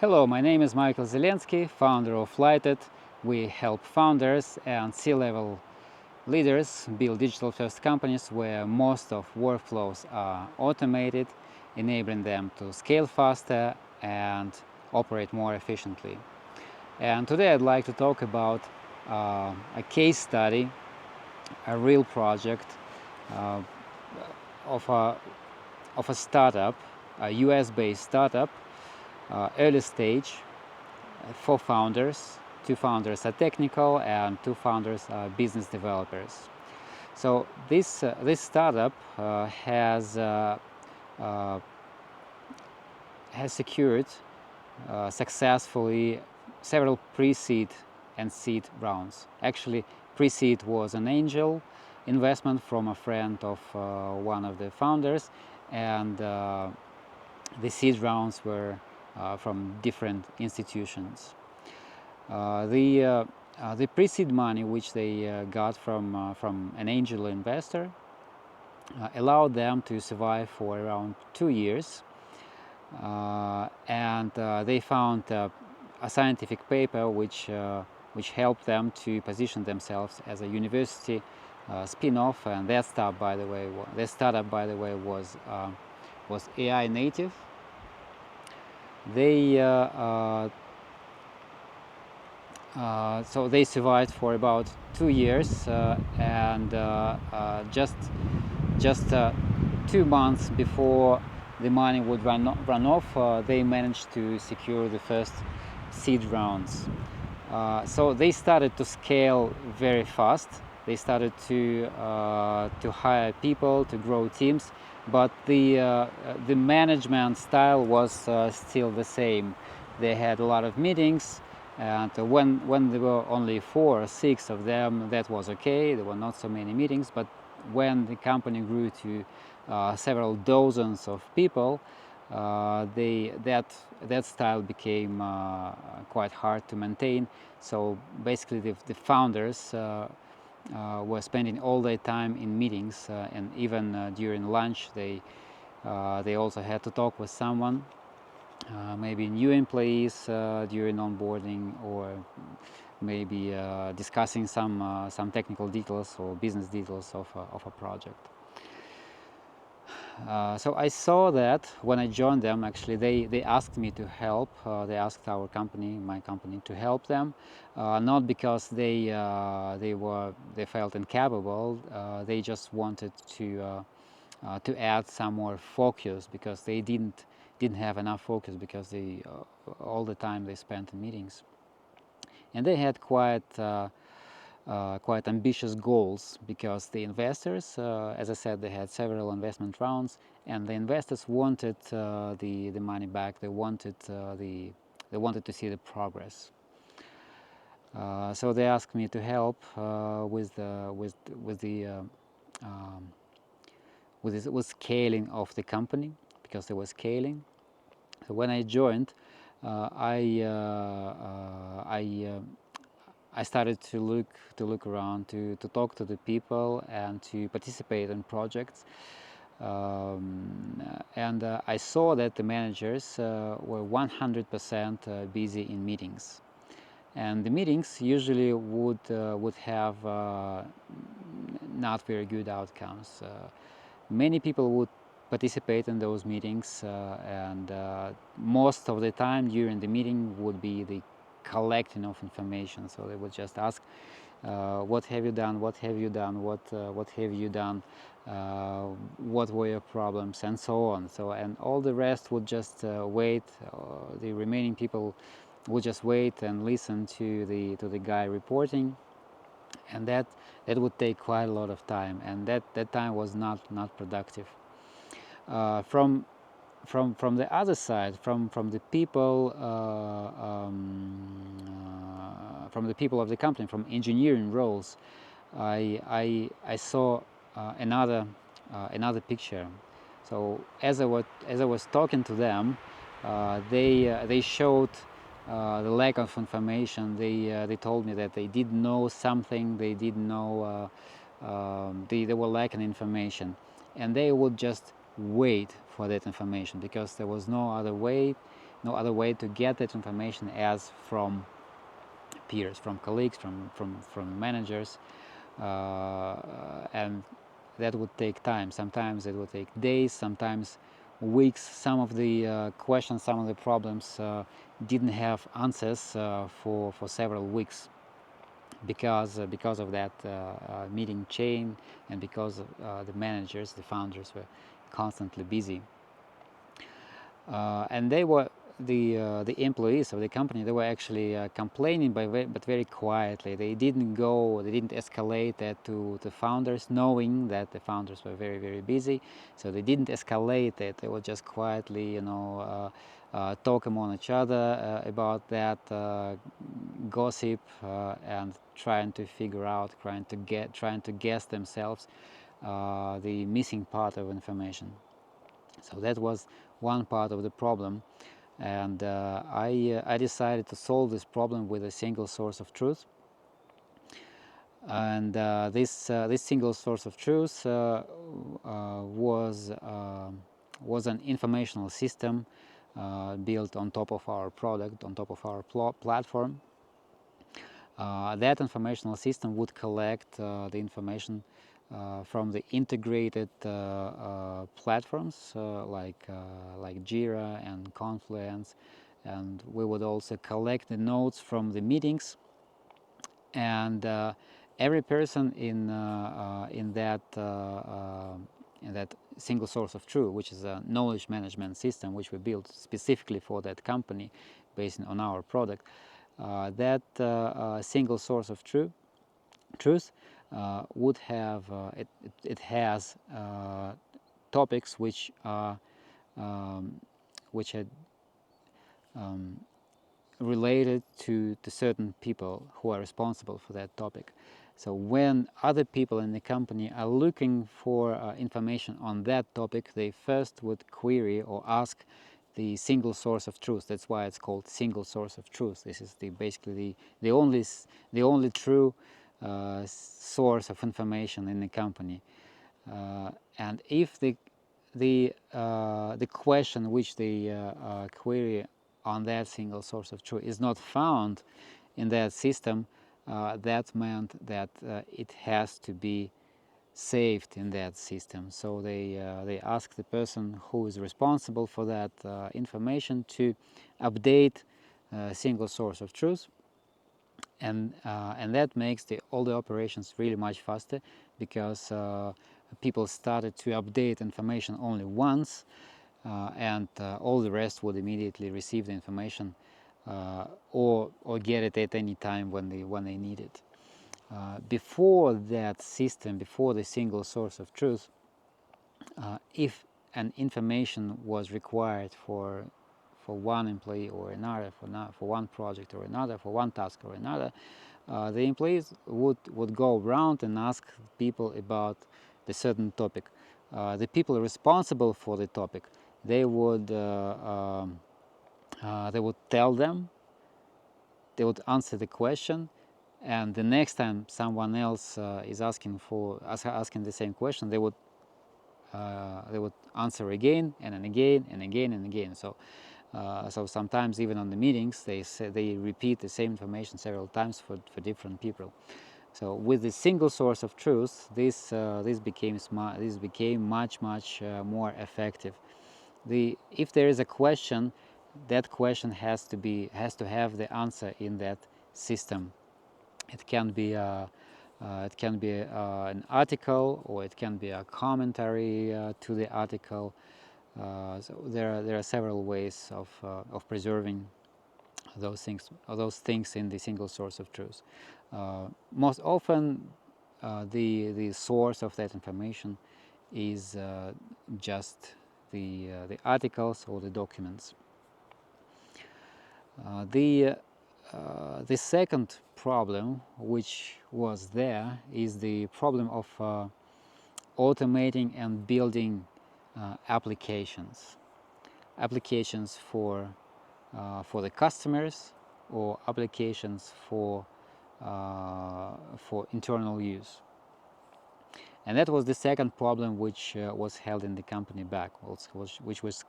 Hello, my name is Michael Zelensky, founder of Lighted. We help founders and C-level leaders build digital-first companies where most of workflows are automated, enabling them to scale faster and operate more efficiently. And today I'd like to talk about a case study, a real project uh, of a startup, a US-based startup, early stage, 4 founders. 2 founders are technical and 2 founders are business developers. So this startup has secured successfully several pre-seed and seed rounds. Actually, pre-seed was an angel investment from a friend of one of the founders, and the seed rounds were from different institutions. The pre-seed money which they got from an angel investor allowed them to survive for around 2 years, and they found a scientific paper which helped them to position themselves as a university spin-off, and that startup, by the way, was AI native. So they survived for about 2 years, and just 2 months before the money would run off, they managed to secure the first seed rounds. So they started to scale very fast. They started to hire people, to grow teams, but the management style was still the same. They had a lot of meetings, and when there were only 4 or 6 of them, that was okay. There were not so many meetings. But when the company grew to several dozens of people, that style became quite hard to maintain. So basically, the founders were spending all their time in meetings, and even during lunch, they also had to talk with someone. Maybe new employees during onboarding, or maybe discussing some technical details or business details of a project. So I saw that when I joined them. Actually, they asked me to help. They asked my company, to help them, not because they felt incapable. They just wanted to add some more focus, because they didn't have enough focus, because all the time they spent in meetings, and they had quite ambitious goals, because the investors, as I said, they had several investment rounds, and the investors wanted the money back. They wanted to see the progress. So they asked me to help with scaling of the company, because they were scaling. So when I joined, I started to look around, to talk to the people, and to participate in projects. And I saw that the managers were 100% busy in meetings, and the meetings usually would have not very good outcomes. Many people would participate in those meetings, and most of the time during the meeting would be the collecting of information. So they would just ask, what have you done, what have you done, what have you done, what were your problems, and so on. So, and all the rest would just wait. The remaining people would just wait and listen to the guy reporting, and that would take quite a lot of time, and that time was not productive. From the other side, from the people of the company, from engineering roles, I saw another picture. So as I was talking to them, they showed the lack of information. They told me that they didn't know something. They didn't know. They were lacking information, and they would just wait for that information, because there was no other way to get that information as from peers, from colleagues, from managers, and that would take time. Sometimes it would take days, sometimes weeks. Some of the questions, some of the problems didn't have answers for several weeks because of that meeting chain, and because the managers, the founders, were constantly busy. And they were the employees of the company. They were actually complaining, but very quietly. They didn't escalate that to the founders, knowing that the founders were very busy. So they didn't escalate it. They would just quietly, talk among each other about that, gossip, and trying to figure out, trying to guess themselves the missing part of information. So that was one part of the problem, and I decided to solve this problem with a single source of truth. And this single source of truth was an informational system built on top of our product, on top of our platform. That informational system would collect the information from the integrated platforms like Jira and Confluence, and we would also collect the notes from the meetings. And every person in that single source of truth, which is a knowledge management system which we built specifically for that company based on our product, that single source of truth would have it has topics which are related to certain people who are responsible for that topic. So when other people in the company are looking for information on that topic, they first would query or ask the single source of truth. That's why it's called single source of truth. This is basically the only true source of information in the company. And if the question which they query on that single source of truth is not found in that system, that meant that it has to be saved in that system. So they ask the person who is responsible for that information to update single source of truth, and that makes all the operations really much faster, because people started to update information only once, and all the rest would immediately receive the information or get it at any time when they need it. Before that system, before the single source of truth, if an information was required for one employee or another, for one project or another, for one task or another, the employees would go around and ask people about the certain topic. The people responsible for the topic, they would tell them, they would answer the question, and the next time someone else is asking the same question, they would answer again and then again and again and again. So sometimes even on the meetings they repeat the same information several times for different people. So with the single source of truth, this became much more effective. If there is a question, that question has to have the answer in that system. It can be an article, or it can be a commentary to the article. So there are several ways of preserving those things in the single source of truth. Most often, the source of that information is just the articles or the documents. The second problem which was there is the problem of automating and building applications for the customers, or applications for internal use. And that was the second problem which was held in the company back, which was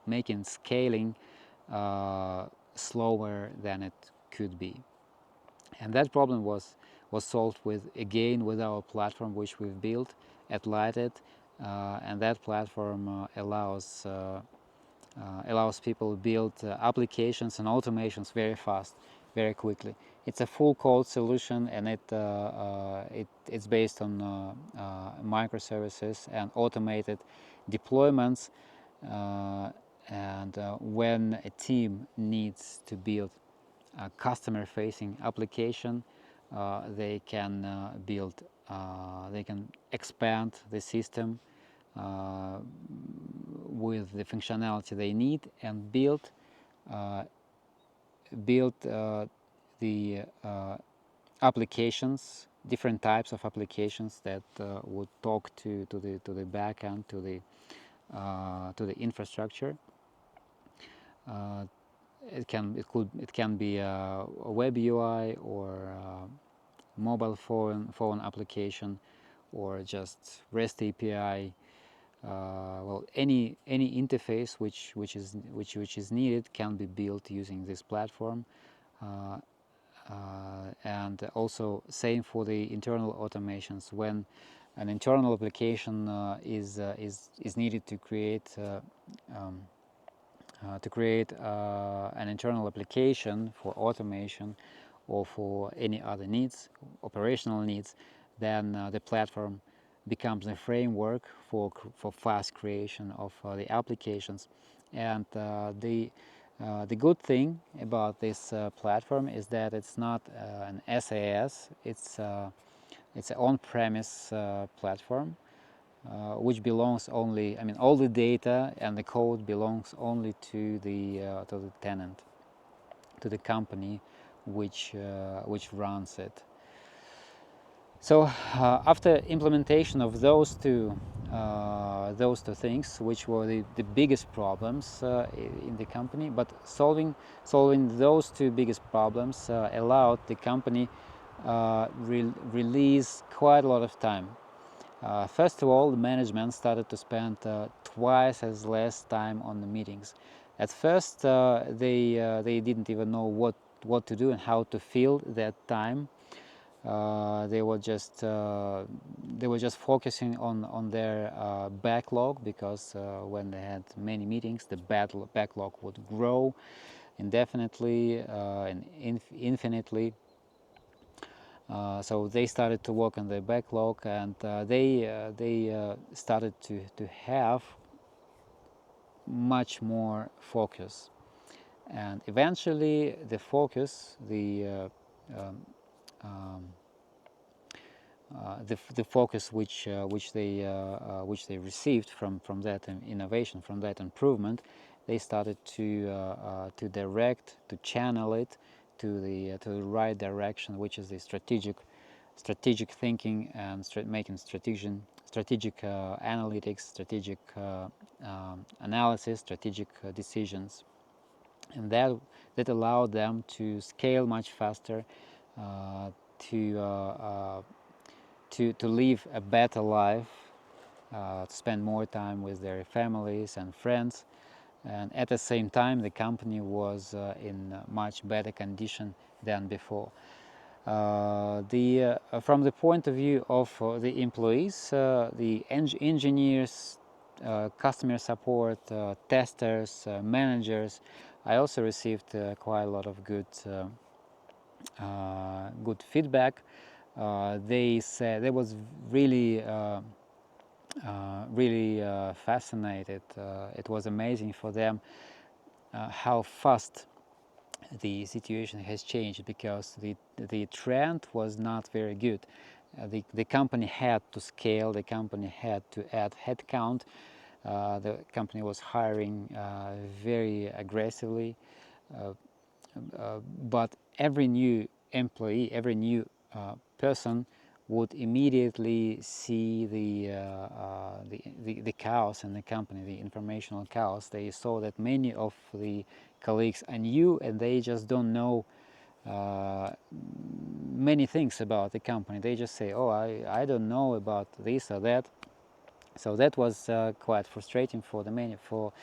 making scaling slower than it could be. And that problem was solved with our platform which we've built at Lighted, and that platform allows people to build applications and automations very fast, very quickly. It's a full code solution, and it's based on microservices and automated deployments. And when a team needs to build a customer-facing application, they can they can expand the system with the functionality they need and build the applications, different types of applications that would talk to the backend, to the infrastructure. It can be a web UI or a mobile phone application, or just REST API. Well, any interface which is needed can be built using this platform. And also same for the internal automations. When an internal application is needed to create an internal application for automation or for any other needs, operational needs, then the platform becomes a framework for fast creation of the applications. And the good thing about this platform is that it's not an SaaS. It's an on-premise platform, which belongs only. I mean, all the data and the code belongs only to the tenant, to the company which runs it. So after implementation of those two things, which were the biggest problems in the company, but solving those two biggest problems allowed the company release quite a lot of time. First of all, the management started to spend twice as less time on the meetings. At first, they didn't even know what to do and how to fill that time. They were just focusing on their backlog, because when they had many meetings, the backlog would grow indefinitely and infinitely. So they started to work on their backlog, and they started to have much more focus. And eventually, the focus, the focus which they received from that innovation, from that improvement, they started to direct, to channel it to the right direction, which is the strategic thinking and making strategic analytics, strategic analysis, strategic decisions, and that allowed them to scale much faster, to live a better life, to spend more time with their families and friends. And at the same time, the company was in much better condition than before. From the point of view of the employees, the engineers, customer support, testers, managers, I also received quite a lot of good feedback. They said they was really fascinated. It was amazing for them how fast the situation has changed, because the trend was not very good. The company had to scale. The company had to add headcount. The company was hiring very aggressively, but every new employee, every new person would immediately see the chaos in the company, the informational chaos. They saw that many of the colleagues are new, and they just don't know many things about the company. They just say, oh, I don't know about this or that. So that was quite frustrating for the many for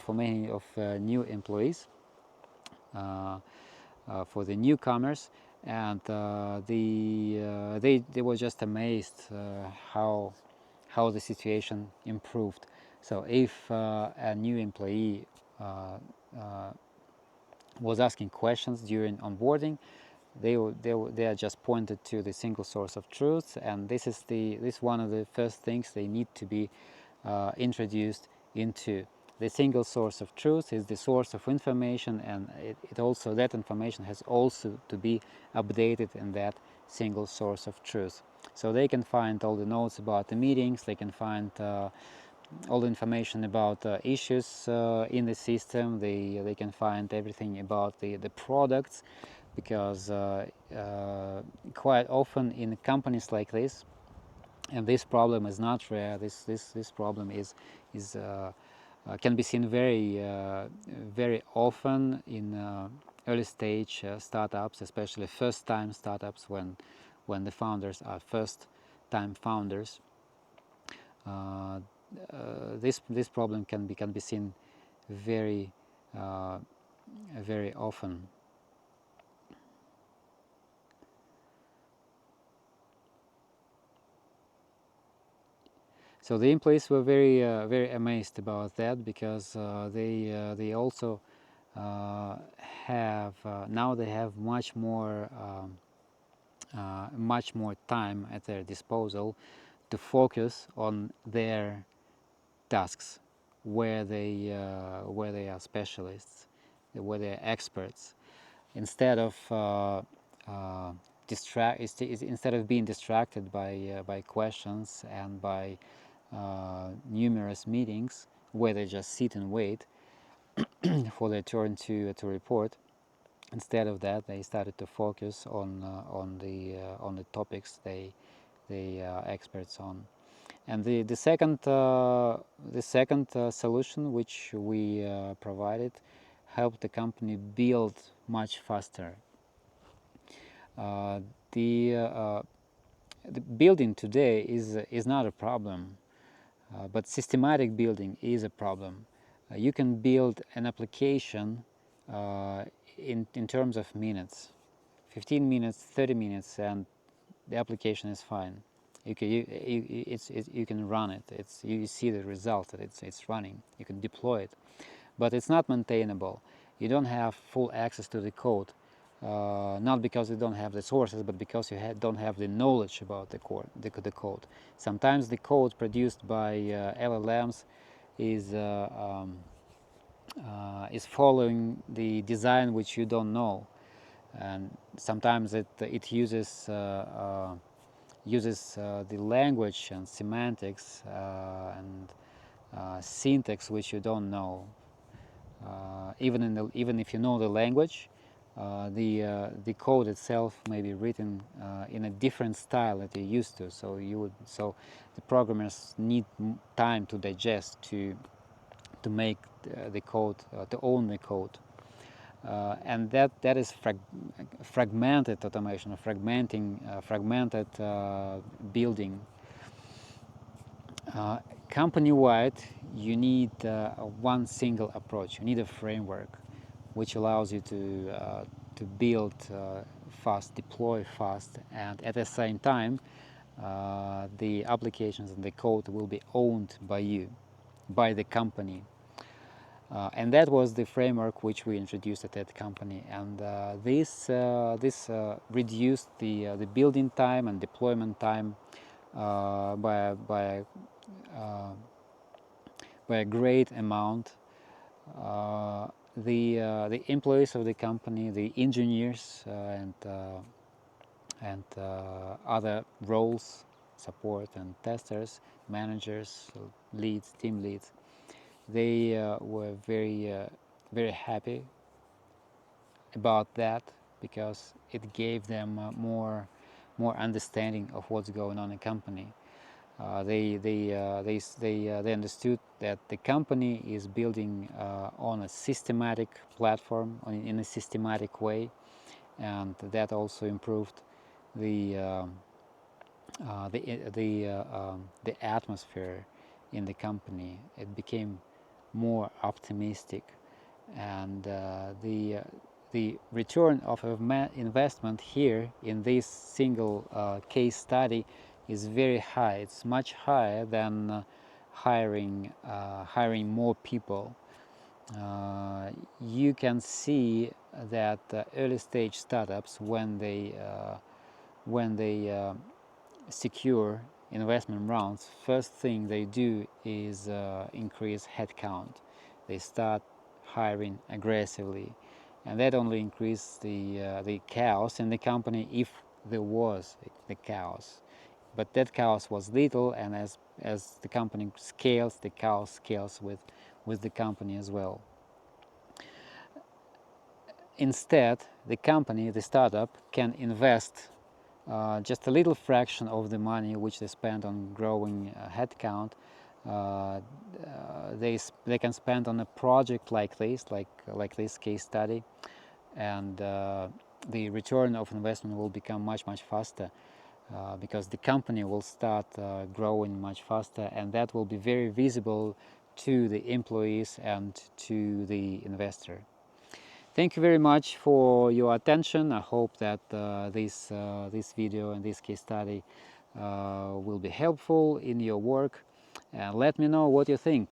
many of new employees, for the newcomers, and they were just amazed how the situation improved. So if a new employee was asking questions during onboarding, they are just pointed to the single source of truth, and this is one of the first things they need to be introduced into. The single source of truth is the source of information, and it also, that information has also to be updated in that single source of truth. So they can find all the notes about the meetings, they can find all the information about issues in the system, they can find everything about the products, because quite often in companies like this, and this problem is not rare, this problem is can be seen very often in early stage startups, especially first time startups, when the founders are first time founders. This problem can be seen very very often. So the employees were very amazed about that, because they also have now they have much more time at their disposal to focus on their tasks, where they are specialists, where they are experts, instead of instead of being distracted by questions and by numerous meetings where they just sit and wait for their turn to report. Instead of that, they started to focus on the topics they are experts on. And the second solution which we provided helped the company build much faster. Uh, the, uh, the building today is not a problem, but systematic building is a problem. You can build an application in terms of minutes, 15 minutes, 30 minutes, and the application is fine. You can run it. You see the result that it's running. You can deploy it, but it's not maintainable. You don't have full access to the code, not because you don't have the sources, but because you don't have the knowledge about the code. Sometimes the code produced by LLMs is following the design which you don't know, and sometimes it uses the language and semantics and syntax which you don't know. Even if you know the language, the code itself may be written in a different style that you're used to. So the programmers need time to digest, to make the code, to own the code. And that is fragmented automation, fragmented building. Company-wide, you need one single approach. You need a framework which allows you to build fast, deploy fast, and at the same time, the applications and the code will be owned by you, by the company. And that was the framework which we introduced at that company, and this reduced the building time and deployment time by a great amount. The employees of the company, the engineers and other roles, support and testers, managers, leads, team leads, they were very happy about that, because it gave them more understanding of what's going on in the company. They understood that the company is building on a systematic platform, in a systematic way, and that also improved the the atmosphere in the company. It became more optimistic, and the return of investment here in this single case study is very high. It's much higher than hiring more people. You can see that early stage startups, when they secure investment rounds, first thing they do is increase headcount. They start hiring aggressively, and that only increases the chaos in the company, if there was the chaos. But that chaos was little, and as the company scales, the chaos scales with the company as well. Instead, the company, the startup, can invest just a little fraction of the money which they spend on growing headcount. They can spend on a project like this case study, and the return of investment will become much faster, because the company will start growing much faster, and that will be very visible to the employees and to the investor. Thank you very much for your attention. I hope that this video and this case study will be helpful in your work. And let me know what you think.